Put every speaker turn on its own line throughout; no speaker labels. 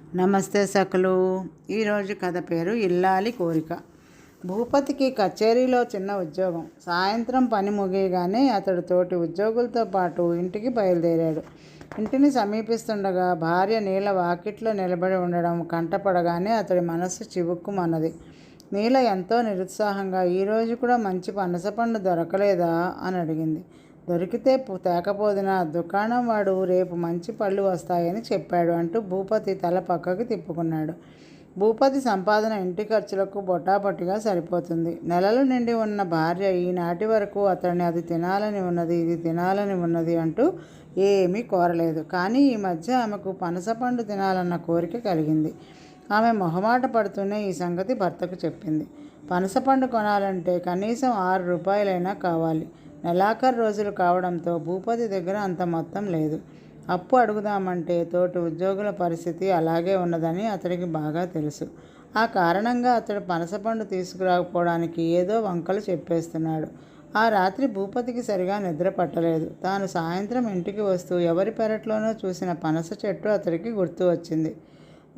నమస్తే సకలు. ఈరోజు కథ పేరు ఇల్లాలి కోరిక. భూపతికి కచేరీలో చిన్న ఉద్యోగం. సాయంత్రం పని ముగియగానే అతడు తోటి ఉద్యోగులతో పాటు ఇంటికి బయలుదేరాడు. ఇంటిని సమీపిస్తుండగా భార్య నీల వాకిట్లో నిలబడి ఉండడం కంటపడగానే అతడి మనస్సు చివుక్కుమన్నది. నీల ఎంతో నిరుత్సాహంగా, ఈరోజు కూడా మంచి పనసపండు దొరకలేదా అని అడిగింది. దొరికితే తేకపోదినా దుకాణం వాడు రేపు మంచి పళ్ళు వస్తాయని చెప్పాడు అంటూ భూపతి తల పక్కకి తిప్పుకున్నాడు. భూపతి సంపాదన ఇంటి ఖర్చులకు బొటాబొట్టిగా సరిపోతుంది. నెలలు నిండి ఉన్న భార్య ఈనాటి వరకు అతడిని అది తినాలని ఉన్నది, ఇది తినాలని ఉన్నది అంటూ ఏమీ కోరలేదు. కానీ ఈ మధ్య ఆమెకు పనసపండు తినాలన్న కోరిక కలిగింది. ఆమె మొహమాట పడుతూనే ఈ సంగతి భర్తకు చెప్పింది. పనసపండు కొనాలంటే కనీసం 6 రూపాయలైనా కావాలి. నెలాఖరు రోజులు కావడంతో భూపతి దగ్గర అంత మొత్తం లేదు. అప్పు అడుగుదామంటే తోటి ఉద్యోగుల పరిస్థితి అలాగే ఉన్నదని అతడికి బాగా తెలుసు. ఆ కారణంగా అతడు పనసపండు తీసుకురాకపోవడానికి ఏదో వంకలు చెప్పేస్తున్నాడు. ఆ రాత్రి భూపతికి సరిగా నిద్ర పట్టలేదు. తాను సాయంత్రం ఇంటికి వస్తూ ఎవరి పెరట్లోనో చూసిన పనస చెట్టు అతడికి గుర్తు వచ్చింది.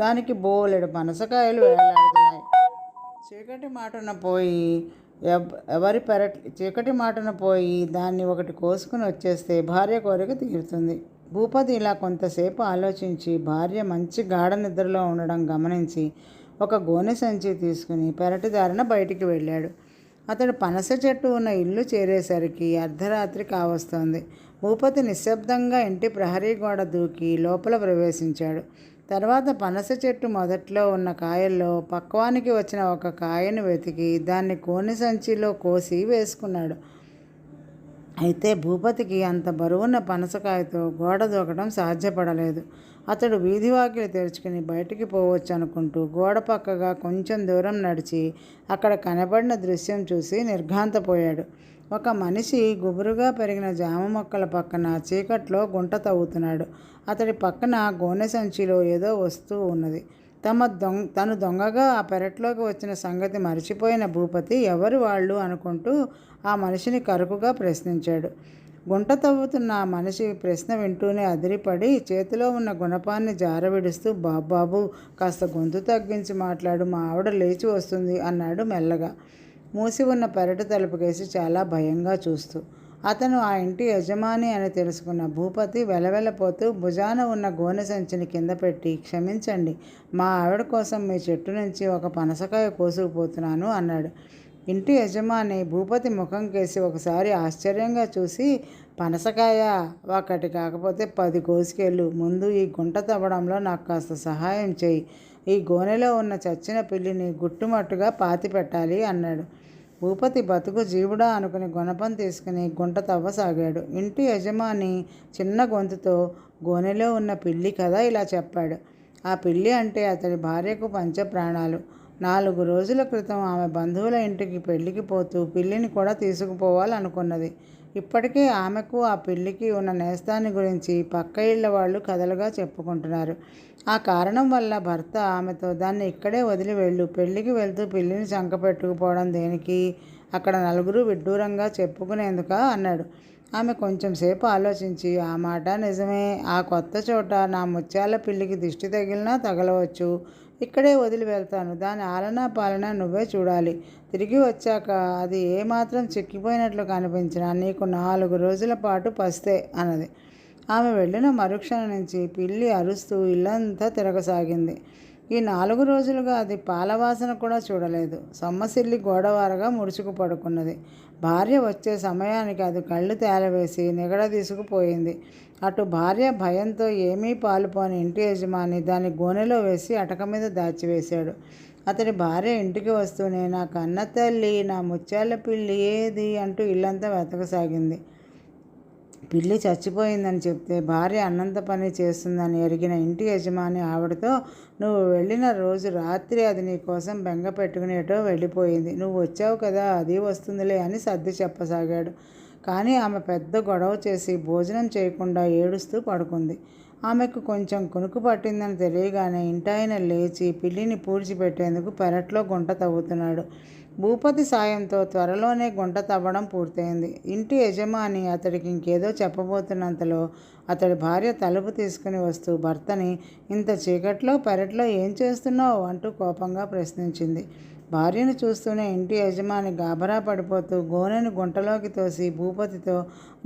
దానికి బోలెడు పనసకాయలు వేలాడుతున్నాయి. చీకటి మాటన పోయి దాన్ని ఒకటి కోసుకుని వచ్చేస్తే భార్య కోరిక తీరుతుంది. భూపతి ఇలా కొంతసేపు ఆలోచించి భార్య మంచి గాఢ నిద్రలో ఉండడం గమనించి ఒక గోనె సంచి తీసుకుని పెరటిదారిన బయటికి వెళ్ళాడు. అతడు పనస చెట్టు ఉన్న ఇల్లు చేరేసరికి అర్ధరాత్రి కావస్తోంది. భూపతి నిశ్శబ్దంగా ఇంటి ప్రహరీ గోడ దూకి లోపల ప్రవేశించాడు. తర్వాత పనస చెట్టు మొదట్లో ఉన్న కాయల్లో పక్వానికి వచ్చిన ఒక కాయను వెతికి దాన్ని కోని సంచిలో కోసి వేసుకున్నాడు. అయితే భూపతికి అంత బరువున్న పనసకాయతో గోడ దూకడం సాధ్యపడలేదు. అతడు వీధివాకిలి తెరుచుకుని బయటికి పోవచ్చు అనుకుంటూ గోడ పక్కగా కొంచెం దూరం నడిచి అక్కడ కనబడిన దృశ్యం చూసి నిర్ఘాంతపోయాడు. ఒక మనిషి గుబురుగా పెరిగిన జామ మొక్కల పక్కన చీకట్లో గుంట తవ్వుతున్నాడు. అతడి పక్కన గోనె సంచిలో ఏదో వస్తువు ఉన్నది. తను దొంగగా ఆ పెరట్లోకి వచ్చిన సంగతి మరిచిపోయిన భూపతి ఎవరు వాళ్ళు అనుకుంటూ ఆ మనిషిని కరుకుగా ప్రశ్నించాడు. గుంట తవ్వుతున్న ఆ మనిషి ప్రశ్న వింటూనే అదిరిపడి చేతిలో ఉన్న గుణపాన్ని జారవిడుస్తూ, బాబు కాస్త గొంతు తగ్గించి మాట్లాడు, మా ఆవిడ లేచి వస్తుంది అన్నాడు మెల్లగా, మూసి ఉన్న పెరటి తలుపుకేసి చాలా భయంగా చూస్తూ. అతను ఆ ఇంటి యజమాని అని తెలుసుకున్న భూపతి వెలవెలపోతూ భుజాన ఉన్న గోనె సంచిని కింద పెట్టి, క్షమించండి, మా ఆవిడ కోసం మీ చెట్టు నుంచి ఒక పనసకాయ కోసుకుపోతున్నాను అన్నాడు. ఇంటి యజమాని భూపతి ముఖం కేసి ఒకసారి ఆశ్చర్యంగా చూసి, పనసకాయ ఒకటి కాకపోతే 10 కోసుకెళ్ళు, ముందు ఈ గుంట తవ్వడంలో నాకు కాస్త సహాయం చేయి, ఈ గోనెలో ఉన్న చచ్చిన పిల్లిని గుట్టుమట్టుగా పాతి పెట్టాలి అన్నాడు. భూపతి బతుకు జీవుడా అనుకుని గుణపం తీసుకుని గుంట తవ్వసాగాడు. ఇంటి యజమాని చిన్న గొంతుతో, గోనెలో ఉన్న పిల్లి కదా ఇలా చెప్పాడు. ఆ పిల్లి అంటే అతడి భార్యకు పంచప్రాణాలు. 4 రోజుల క్రితం ఆమె బంధువుల ఇంటికి పెళ్లికి పోతూ పిల్లిని కూడా తీసుకుపోవాలనుకున్నది. ఇప్పటికే ఆమెకు ఆ పిల్లికి ఉన్న నేస్తాన్ని గురించి పక్క ఇళ్ల వాళ్ళు కథలుగా చెప్పుకుంటున్నారు. ఆ కారణం వల్ల భర్త ఆమెతో, దాన్ని ఇక్కడే వదిలి వెళ్ళు, పెళ్ళికి వెళ్తూ పిల్లిని చంక పెట్టుకుపోవడం దేనికి, అక్కడ నలుగురు విడ్డూరంగా చెప్పుకునేందుక అన్నాడు. ఆమె కొంచెం సేపు ఆలోచించి, ఆ మాట నిజమే, ఆ కొత్త చోట నా ముత్యాల పిల్లికి దిష్టి తగిలినా తగలవచ్చు, ఇక్కడే వదిలి వెళ్తాను, దాని ఆలనా పాలన నువ్వే చూడాలి, తిరిగి వచ్చాక అది ఏమాత్రం చిక్కిపోయినట్లు కనిపించినా నీకు 4 రోజుల పాటు పస్తే అన్నది. ఆమె వెళ్ళిన మరుక్షణం నుంచి పిల్లి అరుస్తూ ఇల్లంతా తిరగసాగింది. ఈ 4 రోజులుగా అది పాలవాసన కూడా చూడలేదు. సొమ్మసిల్లి గోడవారగా ముడుచుకు పడుకున్నది. భార్య వచ్చే సమయానికి అది కళ్ళు తేలవేసి నిగడ తీసుకుపోయింది. అటు భార్య భయంతో ఏమీ పాలుపోని ఇంటి యజమాని దాన్ని గోనెలో వేసి అటక మీద దాచివేశాడు. అతడి భార్య ఇంటికి వస్తూనే, నా కన్న తల్లి, నా ముత్యాల పిల్లి ఏది అంటూ ఇల్లంతా వెతకసాగింది. పిల్లి చచ్చిపోయిందని చెప్తే భార్య అన్నంత పని చేస్తుందని ఎరిగిన ఇంటి యజమాని ఆవిడతో, నువ్వు వెళ్ళిన రోజు రాత్రి అది నీ కోసం బెంగ పెట్టుకునేటో వెళ్ళిపోయింది, నువ్వు వచ్చావు కదా, అది వస్తుందిలే అని సర్ది చెప్పసాగాడు. కానీ ఆమె పెద్ద గొడవ చేసి భోజనం చేయకుండా ఏడుస్తూ పడుకుంది. ఆమెకు కొంచెం కునుకు పట్టిందని తెలియగానే ఇంటాయన లేచి పిల్లిని పూడ్చిపెట్టేందుకు పెరట్లో గుంట తవ్వుతున్నాడు. భూపతి సాయంతో త్వరలోనే గుంట తవ్వడం పూర్తయింది. ఇంటి యజమాని అతడికి ఇంకేదో చెప్పబోతున్నంతలో అతడి భార్య తలుపు తీసుకుని వస్తూ భర్తని, ఇంత చీకట్లో పెరట్లో ఏం చేస్తున్నావు అంటూ కోపంగా ప్రశ్నించింది. భార్యను చూస్తూనే ఇంటి యజమాని గాబరా పడిపోతూ గోనెను గుంటలోకి తోసి భూపతితో,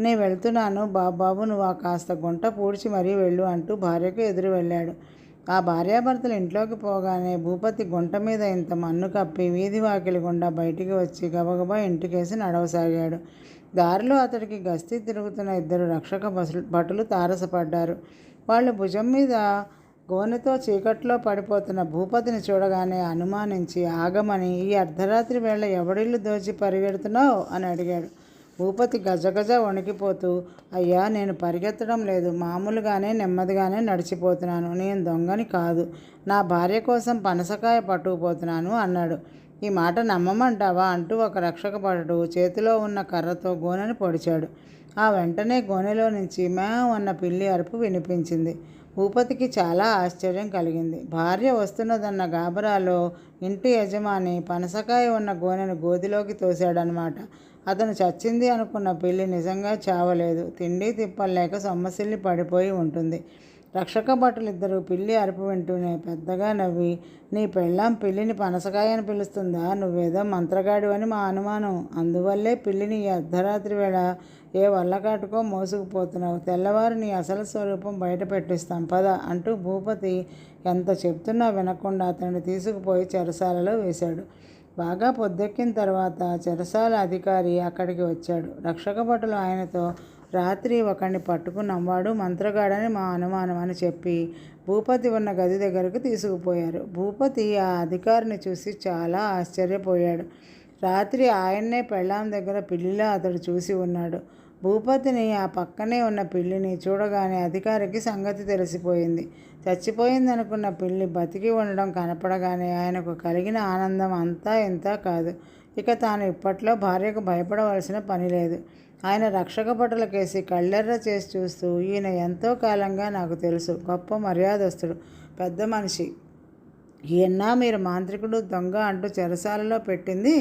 నేను వెళ్తున్నాను బాబు, నువ్వు కాస్త గుంట పూడ్చి మరీ వెళ్ళు అంటూ భార్యకు ఎదురు వెళ్ళాడు. ఆ భార్యాభర్తలు ఇంట్లోకి పోగానే భూపతి గుంట మీద ఇంత మన్ను కప్పి వీధి వాకిలి గుండా బయటికి వచ్చి గబగబా ఇంటికేసి నడవసాగాడు. దారిలో అతడికి గస్తీ తిరుగుతున్న 2 రక్షక భటులు తారసపడ్డారు. వాళ్ళు భుజం మీద గోనెతో చీకట్లో పడిపోతున్న భూపతిని చూడగానే అనుమానించి ఆగమని, ఈ అర్ధరాత్రి వేళ ఎవడిల్లు దోచి పరిగెడుతున్నావు అని అడిగాడు. భూపతి గజగజ వణికిపోతూ, అయ్యా, నేను పరిగెత్తడం లేదు, మామూలుగానే నెమ్మదిగానే నడిచిపోతున్నాను, నేను దొంగని కాదు, నా భార్య కోసం పనసకాయ పట్టుకుపోతున్నాను అన్నాడు. ఈ మాట నమ్మమంటావా అంటూ ఒక రక్షక భటుడు చేతిలో ఉన్న కర్రతో గోనెను పొడిచాడు. ఆ వెంటనే గోనెలో నుంచి మేం అన్న పిల్లి అరుపు వినిపించింది. భూపతికి చాలా ఆశ్చర్యం కలిగింది. భార్య వస్తున్నదన్న గాబరాలో ఇంటి యజమాని పనసకాయ ఉన్న గోనెను గోతిలోకి తోశాడనమాట. అతను చచ్చింది అనుకున్న పిల్లి నిజంగా చావలేదు. తిండి తిప్పలేక సొమ్మసిల్లి పడిపోయి ఉంటుంది. రక్షక భటులిద్దరూ పిల్లి అరుపు వింటూనే పెద్దగా నవ్వి, నీ పెళ్ళాం పిల్లిని పనసకాయ అని పిలుస్తుందా? నువ్వేదో మంత్రగాడు అని మా అనుమానం. అందువల్లే పిల్లిని ఈ అర్ధరాత్రి వేళ ఏ వల్లకాటుకో మోసుకుపోతున్నావు. తెల్లవారు నీ అసలు స్వరూపం బయట పెట్టిస్తాం పద అంటూ భూపతి ఎంత చెప్తున్నా వినకుండా అతన్ని తీసుకుపోయి చెరసాలలో వేశాడు. బాగా పొద్దెక్కిన తర్వాత చెరసాల అధికారి అక్కడికి వచ్చాడు. రక్షక భటులు ఆయనతో, రాత్రి ఒకడిని పట్టుకున్నాం, వాడు మంత్రగాడని మా అనుమానం అని చెప్పి భూపతి ఉన్న గది దగ్గరకు తీసుకుపోయారు. భూపతి ఆ అధికారిని చూసి చాలా ఆశ్చర్యపోయాడు. రాత్రి ఆయన్నే పెళ్ళాం దగ్గర పిల్లిలా అతడు చూసి ఉన్నాడు. భూపతిని, ఆ పక్కనే ఉన్న పిల్లిని చూడగానే అధికారికి సంగతి తెలిసిపోయింది. చచ్చిపోయిందనుకున్న పిల్లి బతికి ఉండడం కనపడగానే ఆయనకు కలిగిన ఆనందం అంతా ఇంత కాదు. ఇక తాను ఇప్పట్లో భార్యకు భయపడవలసిన పని లేదు. ఆయన రక్షక భటుల కేసి కళ్ళెర్ర చేసి చూస్తూ, ఈయన ఎంతో కాలంగా నాకు తెలుసు, గొప్ప మర్యాదస్తుడు, పెద్ద మనిషి. ఈయన్నా మీరు మాంత్రికుడు, దొంగ అంటూ చెరసాలలో పెట్టింది.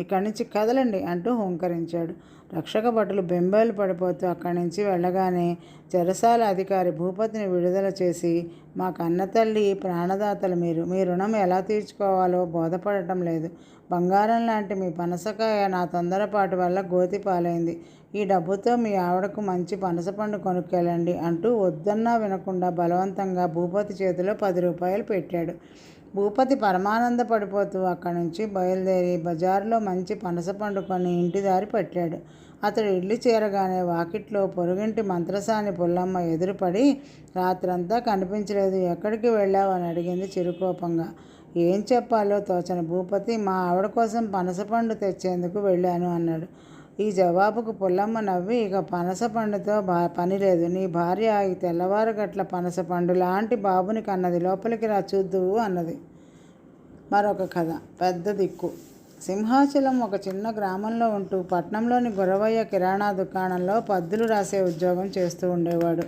ఇక్కడి నుంచి కదలండి అంటూ హుంకరించాడు. రక్షక భటులు బెంబేలు పడిపోతూ అక్కడి నుంచి వెళ్ళగానే చెరసాల అధికారి భూపతిని విడుదల చేసి, మా కన్నతల్లి ప్రాణదాతలు మీరు, మీ రుణం ఎలా తీర్చుకోవాలో బోధపడటం లేదు. బంగారం లాంటి మీ పనసకాయ నా తొందరపాటు వల్ల గోతి పాలైంది. ఈ డబ్బుతో మీ ఆవిడకు మంచి పనసపండు కొనుక్కెళ్ళండి అంటూ వద్దన్నా వినకుండా బలవంతంగా భూపతి చేతిలో 10 రూపాయలు పెట్టాడు. భూపతి పరమానంద పడిపోతూ అక్కడి నుంచి బయలుదేరి బజారులో మంచి పనసపండు కొని ఇంటి దారి పట్టాడు. అతడు ఇల్లు చేరగానే వాకిట్లో పొరుగింటి మంత్రసాని పుల్లమ్మ ఎదురుపడి, రాత్రంతా కనిపించలేదు, ఎక్కడికి వెళ్ళావు అని అడిగింది చిరుకోపంగా. ఏం చెప్పాలో తోచని భూపతి, మా ఆవిడ కోసం పనసపండు తెచ్చేందుకు వెళ్ళాను అన్నాడు. ఈ జవాబుకు పుల్లమ్మ నవ్వి, ఇక పనసపండుతో పని లేదు, నీ భార్య ఈ తెల్లవారు గట్ల పనసపండు లాంటి బాబుని కన్నది, లోపలికి రా చూద్దువు అన్నది. మరొక కథ, పెద్ద దిక్కు. సింహాచలం ఒక చిన్న గ్రామంలో ఉంటూ పట్నంలోని గురవయ్య కిరాణా దుకాణంలో పద్దులు రాసే ఉద్యోగం చేస్తూ ఉండేవాడు.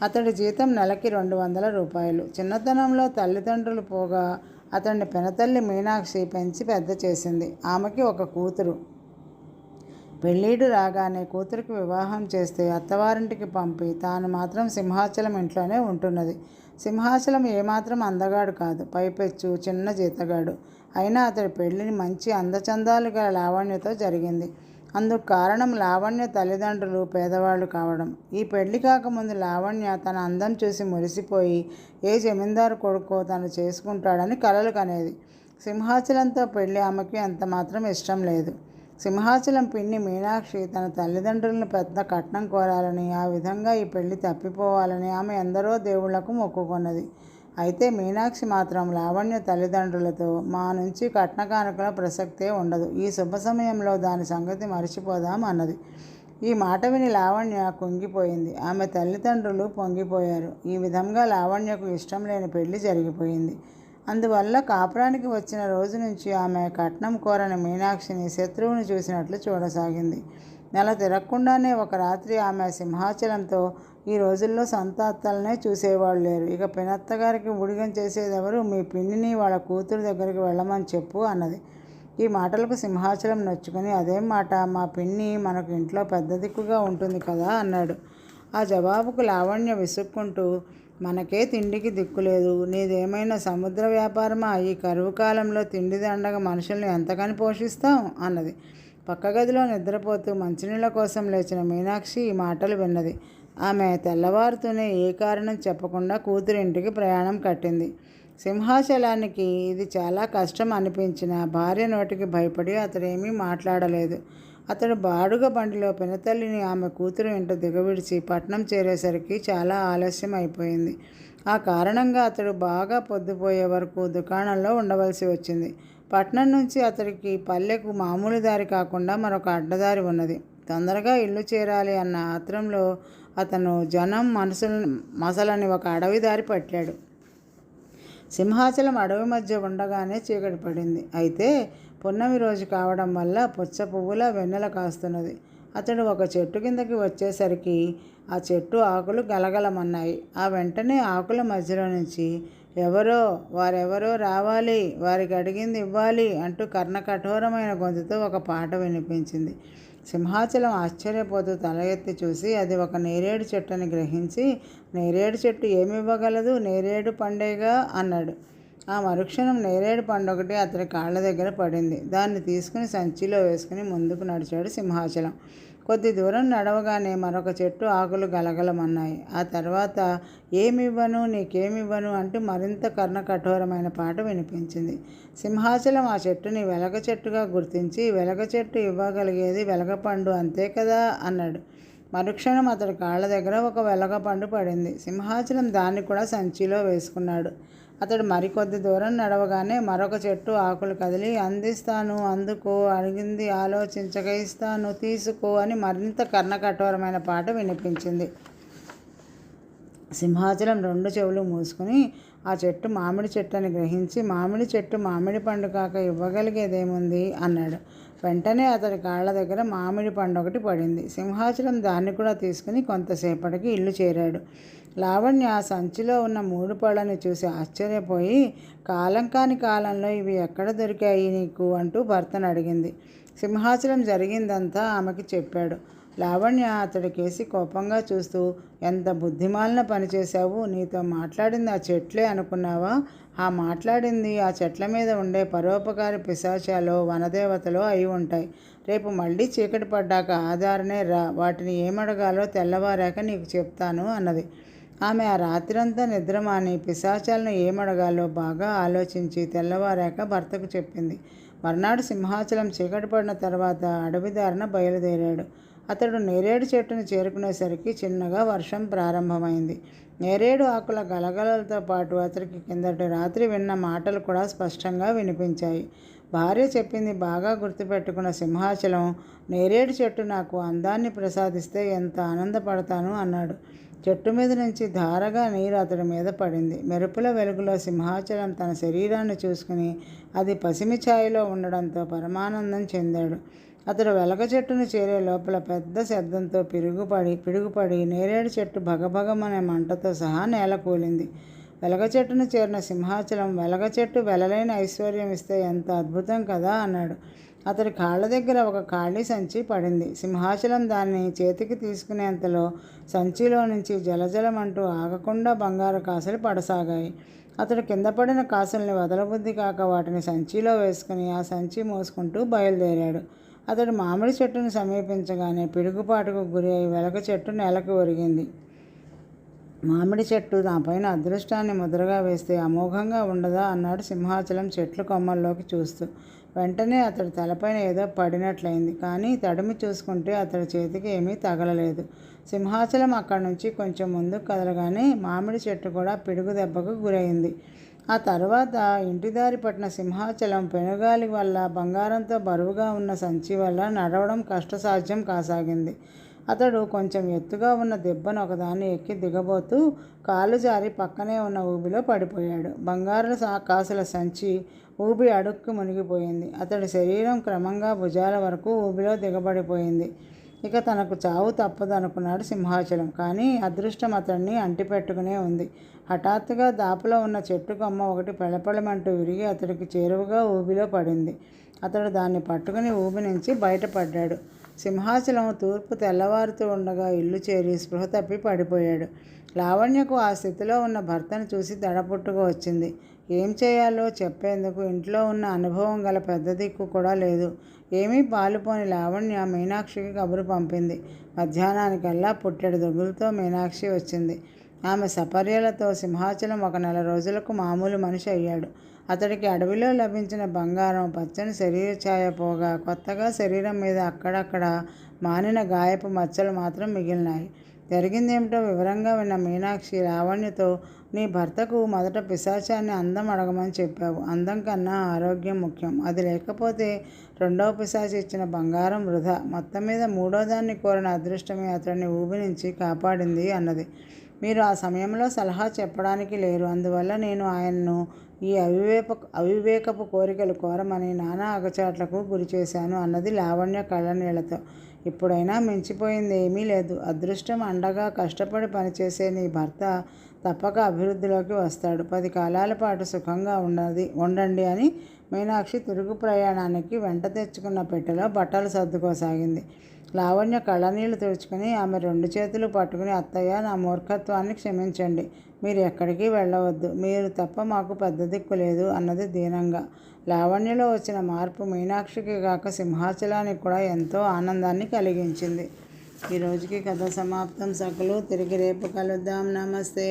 అతడి జీతం నెలకి 200 రూపాయలు. చిన్నతనంలో తల్లిదండ్రులు పోగా అతడిని పెనతల్లి మీనాక్షి పెంచి పెద్ద చేసింది. ఆమెకి ఒక కూతురు. పెళ్ళీడు రాగానే కూతురికి వివాహం చేస్తే అత్తవారింటికి పంపి తాను మాత్రం సింహాచలం ఇంట్లోనే ఉంటున్నది. సింహాచలం ఏమాత్రం అందగాడు కాదు, పైపెచ్చు చిన్న జీతగాడు. అయినా అతడి పెళ్ళిని మంచి అందచందాలు గల లావణ్యతో జరిగింది. అందుకు కారణం లావణ్య తల్లిదండ్రులు పేదవాళ్ళు కావడం. ఈ పెళ్లి కాకముందు లావణ్య తన అందం చూసి మురిసిపోయి ఏ జమీందారు కొడుకో తను చేసుకుంటాడని కలలు కనేది. సింహాచలంతో పెళ్ళి ఆమెకి అంత మాత్రం ఇష్టం లేదు. సింహాచలం పిన్ని మీనాక్షి తన తల్లిదండ్రులను పెద్ద కట్నం కోరాలని, ఆ విధంగా ఈ పెళ్లి తప్పిపోవాలని ఆమె ఎందరో దేవుళ్లకు మొక్కుకున్నది. అయితే మీనాక్షి మాత్రం లావణ్య తల్లిదండ్రులతో, మా నుంచి కట్న కానుకల ప్రసక్తే ఉండదు, ఈ శుభ సమయంలో దాని సంగతి మరిచిపోదాం అన్నది. ఈ మాట విని లావణ్య కుంగిపోయింది. ఆమె తల్లిదండ్రులు పొంగిపోయారు. ఈ విధంగా లావణ్యకు ఇష్టం లేని పెళ్లి జరిగిపోయింది. అందువల్ల కాపురానికి వచ్చిన రోజు నుంచి ఆమె కట్నం కోరని మీనాక్షిని శత్రువుని చూసినట్లు చూడసాగింది. నెల తిరగకుండానే ఒక రాత్రి ఆమె సింహాచలంతో, ఈ రోజుల్లో సొంత అత్తలనే చూసేవాళ్ళు లేరు, ఇక పినత్తగారికి ఊడిగం చేసేదెవరు, మీ పిన్నిని వాళ్ళ కూతురు దగ్గరికి వెళ్ళమని చెప్పు అన్నది. ఈ మాటలకు సింహాచలం నొచ్చుకొని, అదేం మాట, మా పిన్ని మనకు ఇంట్లో పెద్ద దిక్కుగా ఉంటుంది కదా అన్నాడు. ఆ జవాబుకు లావణ్య విసుక్కుంటూ, మనకే తిండికి దిక్కులేదు, నీదేమైనా సముద్ర వ్యాపారమా, ఈ కరువు కాలంలో తిండి దండగ మనుషుల్ని ఎంతకని పోషిస్తాం అన్నది. పక్క గదిలో నిద్రపోతూ మంచినీళ్ళ కోసం లేచిన మీనాక్షి ఈ మాటలు విన్నది. ఆమె తెల్లవారుతూనే ఏ కారణం చెప్పకుండా కూతురింటికి ప్రయాణం కట్టింది. సింహాచలానికి ఇది చాలా కష్టం అనిపించిన భార్య నోటికి భయపడి అతడేమీ మాట్లాడలేదు. అతడు బాడుగ బండిలో పినతల్లిని ఆమె కూతురు ఇంట దిగవిడిచి పట్నం చేరేసరికి చాలా ఆలస్యం అయిపోయింది. ఆ కారణంగా అతడు బాగా పొద్దుపోయే వరకు దుకాణంలో ఉండవలసి వచ్చింది. పట్నం నుంచి అతడికి పల్లెకు మామూలు దారి కాకుండా మరొక అడ్డదారి ఉన్నది. తొందరగా ఇల్లు చేరాలి అన్న ఆత్రంలో అతను జనం మసలని ఒక అడవి దారి పట్టాడు. సింహాచలం అడవి మధ్య ఉండగానే చీకటి పడింది. అయితే పున్నమి రోజు కావడం వల్ల పుచ్చ పువ్వుల వెన్నెల కాస్తున్నది. అతడు ఒక చెట్టు కిందకి వచ్చేసరికి ఆ చెట్టు ఆకులు గలగలమన్నాయి. ఆ వెంటనే ఆకుల మధ్యలో నుంచి వారెవరో రావాలి, వారికి అడిగింది ఇవ్వాలి అంటూ కర్ణకఠోరమైన గొంతుతో ఒక పాట వినిపించింది. సింహాచలం ఆశ్చర్యపోతూ తల ఎత్తి చూసి అది ఒక నేరేడు చెట్టు అని గ్రహించి, నేరేడు చెట్టు ఏమివ్వగలదు, నేరేడు పండేగా అన్నాడు. ఆ మరుక్షణం నేరేడు పండొకటి అతడి కాళ్ళ దగ్గర పడింది. దాన్ని తీసుకుని సంచిలో వేసుకుని ముందుకు నడిచాడు సింహాచలం. కొద్ది దూరం నడవగానే మరొక చెట్టు ఆకులు గలగలమన్నాయి. ఆ తర్వాత ఏమివ్వను, నీకేమివ్వను అంటూ మరింత కర్ణకఠోరమైన పాట వినిపించింది. సింహాచలం ఆ చెట్టుని వెలగ చెట్టుగా గుర్తించి, వెలగ చెట్టు ఇవ్వగలిగేది వెలగపండు అంతే కదా అన్నాడు. మరుక్షణం అతడి కాళ్ళ దగ్గర ఒక వెలగపండు పడింది. సింహాచలం దాన్ని కూడా సంచిలో వేసుకున్నాడు. అతడు మరికొద్ది దూరం నడవగానే మరొక చెట్టు ఆకులు కదిలి, అందిస్తాను, అందుకో, అడిగింది ఆలోచించక ఇస్తాను, తీసుకో అని మరింత కర్ణకఠోరమైన పాట వినిపించింది. సింహాచలం రెండు చెవులు మూసుకుని ఆ చెట్టు మామిడి చెట్టు అని గ్రహించి, మామిడి చెట్టు మామిడి పండు కాక ఇవ్వగలిగేదేముంది అన్నాడు. వెంటనే అతడి కాళ్ళ దగ్గర మామిడి పండు ఒకటి పడింది. సింహాచలం దాన్ని కూడా తీసుకుని కొంతసేపటికి ఇల్లు చేరాడు. లావణ్య సంచిలో ఉన్న 3 పళ్ళని చూసి ఆశ్చర్యపోయి, కాలం కాని కాలంలో ఇవి ఎక్కడ దొరికాయి నీకు అంటూ భర్తను అడిగింది. సింహాచలం జరిగిందంతా ఆమెకి చెప్పాడు. లావణ్య అతడికేసి కోపంగా చూస్తూ, ఎంత బుద్ధిమాలిన పని చేశావు, నీతో మాట్లాడింది ఆ చెట్లే అనుకున్నావా? ఆ మాట్లాడింది ఆ చెట్ల మీద ఉండే పరోపకారి పిశాచాలో వనదేవతలో అయి ఉంటాయి. రేపు మళ్ళీ చీకటి పడ్డాక ఆధారనే రా, వాటిని ఏమడగాలో తెల్లవారాక నీకు చెప్తాను అన్నది. ఆమె ఆ రాత్రంతా నిద్రమాని పిశాచాలను ఏమడగాలో బాగా ఆలోచించి తెల్లవారాక భర్తకు చెప్పింది. మర్నాడు సింహాచలం చీకటి పడిన తర్వాత అడవిదారిన బయలుదేరాడు. అతడు నేరేడు చెట్టును చేరుకునేసరికి చిన్నగా వర్షం ప్రారంభమైంది. నేరేడు ఆకుల గలగలలతో పాటు అతడికి కిందటి రాత్రి విన్న మాటలు కూడా స్పష్టంగా వినిపించాయి. భార్య చెప్పింది బాగా గుర్తుపెట్టుకున్న సింహాచలం, నేరేడు చెట్టు నాకు అందాన్ని ప్రసాదిస్తే ఎంత ఆనందపడతాను అన్నాడు. చెట్టు మీద నుంచి ధారగా నీరు అతడి మీద పడింది. మెరుపుల వెలుగులో సింహాచలం తన శరీరాన్ని చూసుకుని అది పసిమి ఛాయలో ఉండడంతో పరమానందం చెందాడు. అతడు వెలగ చెట్టును చేరే లోపల పెద్ద శబ్దంతో పిడుగుపడి నేరేడు చెట్టు భగభగమనే మంటతో సహా నేల కూలింది. వెలగ చెట్టును చేరిన సింహాచలం, వెలగ చెట్టు వెలలేని ఐశ్వర్యం ఇస్తే ఎంత అద్భుతం కదా అన్నాడు. అతడి కాళ్ళ దగ్గర ఒక ఖాళీ సంచి పడింది. సింహాచలం దాన్ని చేతికి తీసుకునేంతలో సంచిలో నుంచి జలజలమంటూ ఆగకుండా బంగారు కాసులు పడసాగాయి. అతడు కింద పడిన కాసుల్ని వదలబుద్ధి కాక వాటిని సంచిలో వేసుకుని ఆ సంచి మోసుకుంటూ బయలుదేరాడు. అతడు మామిడి చెట్టును సమీపించగానే పిడుగుపాటుకు గురి అయి వెలగ చెట్టు నేలకు ఒరిగింది. మామిడి చెట్టు నా పైన అదృష్టాన్ని ముద్రగా వేస్తే అమోఘంగా ఉండదా అన్నాడు సింహాచలం చెట్ల కొమ్మల్లోకి చూస్తూ. వెంటనే అతడి తలపైన ఏదో పడినట్లయింది. కానీ తడిమి చూసుకుంటే అతడి చేతికి ఏమీ తగలలేదు. సింహాచలం అక్కడి నుంచి కొంచెం ముందుకు కదలగానే మామిడి చెట్టు కూడా పిడుగు దెబ్బకు గురైంది. ఆ తర్వాత ఇంటిదారి పట్టిన సింహాచలం పెనుగాలి వల్ల బంగారంతో బరువుగా ఉన్న సంచి వల్ల నడవడం కష్టసాధ్యం కాసాగింది. అతడు కొంచెం ఎత్తుగా ఉన్న దెబ్బను ఒకదాన్ని ఎక్కి దిగబోతూ కాలు జారి పక్కనే ఉన్న ఊబిలో పడిపోయాడు. బంగారు కాసుల సంచి ఊబి అడుక్కు మునిగిపోయింది. అతడి శరీరం క్రమంగా భుజాల వరకు ఊబిలో దిగబడిపోయింది. ఇక తనకు చావు తప్పదనుకున్నాడు సింహాచలం. కానీ అదృష్టం అతడిని అంటిపెట్టుకునే ఉంది. హఠాత్తుగా దాపులో ఉన్న చెట్టు కొమ్మ ఒకటి పెళపెళమంటూ విరిగి అతడికి చేరువగా ఊబిలో పడింది. అతడు దాన్ని పట్టుకుని ఊబి నుంచి బయటపడ్డాడు. సింహాచలం తూర్పు తెల్లవారుతూ ఉండగా ఇల్లు చేరి స్పృహ తప్పి పడిపోయాడు. లావణ్యకు ఆ స్థితిలో ఉన్న భర్తను చూసి దడపుట్టుకు వచ్చింది. ఏం చేయాలో చెప్పేందుకు ఇంట్లో ఉన్న అనుభవం గల పెద్ద దిక్కు కూడా లేదు. ఏమీ పాలుపోని లావణ్య మీనాక్షికి కబురు పంపింది. మధ్యాహ్నానికల్లా పుట్టెడు దొగులతో మీనాక్షి వచ్చింది. ఆమె సపర్యలతో సింహాచలం 1 నెల రోజులకు మామూలు మనిషి అయ్యాడు. అతడికి అడవిలో లభించిన బంగారం, పచ్చని శరీర ఛాయ పోగా కొత్తగా శరీరం మీద అక్కడక్కడ మానిన గాయపు మచ్చలు మాత్రం మిగిలినాయి. జరిగిందేమిటో వివరంగా విన్న మీనాక్షి లావణ్యతో, నీ భర్తకు మొదట పిశాచాన్ని అందం అడగమని చెప్పావు. అందం కన్నా ఆరోగ్యం ముఖ్యం. అది లేకపోతే రెండవ పిశాచి ఇచ్చిన బంగారం వృధా. మొత్తం మీద మూడో దాన్ని కోరిన అదృష్టమే అతడిని ఊబి నుంచి కాపాడింది అన్నది. మీరు ఆ సమయంలో సలహా చెప్పడానికి లేరు. అందువల్ల నేను ఆయన్ను ఈ అవివేకపు కోరికలు కోరమని నానా అగచాట్లకు గురిచేశాను అన్నది లావణ్య కళ్ళనీళ్లతో. ఇప్పుడైనా మించిపోయింది ఏమీ లేదు. అదృష్టం అండగా కష్టపడి పనిచేసే నీ భర్త తప్పక అభివృద్ధిలోకి వస్తాడు. 10 కాలాల పాటు సుఖంగా ఉండండి అని మీనాక్షి తిరుగు ప్రయాణానికి వెంట తెచ్చుకున్న పెట్టెలో బట్టలు సర్దుకోసాగింది. లావణ్య కళ్ళనీళ్లు తుడుచుకుని ఆమె 2 చేతులు పట్టుకుని, అత్తయ్య, నా మూర్ఖత్వాన్ని క్షమించండి. మీరు ఎక్కడికి వెళ్ళవద్దు. మీరు తప్ప మాకు పెద్ద దిక్కు లేదు అన్నది దీనంగా. లావణ్యలో వచ్చిన మార్పు మీనాక్షికి కాక సింహాచలానికి కూడా ఎంతో ఆనందాన్ని కలిగించింది. ఈరోజుకి కథ సమాప్తం. సకలు తిరిగి రేపు కలుద్దాం. నమస్తే.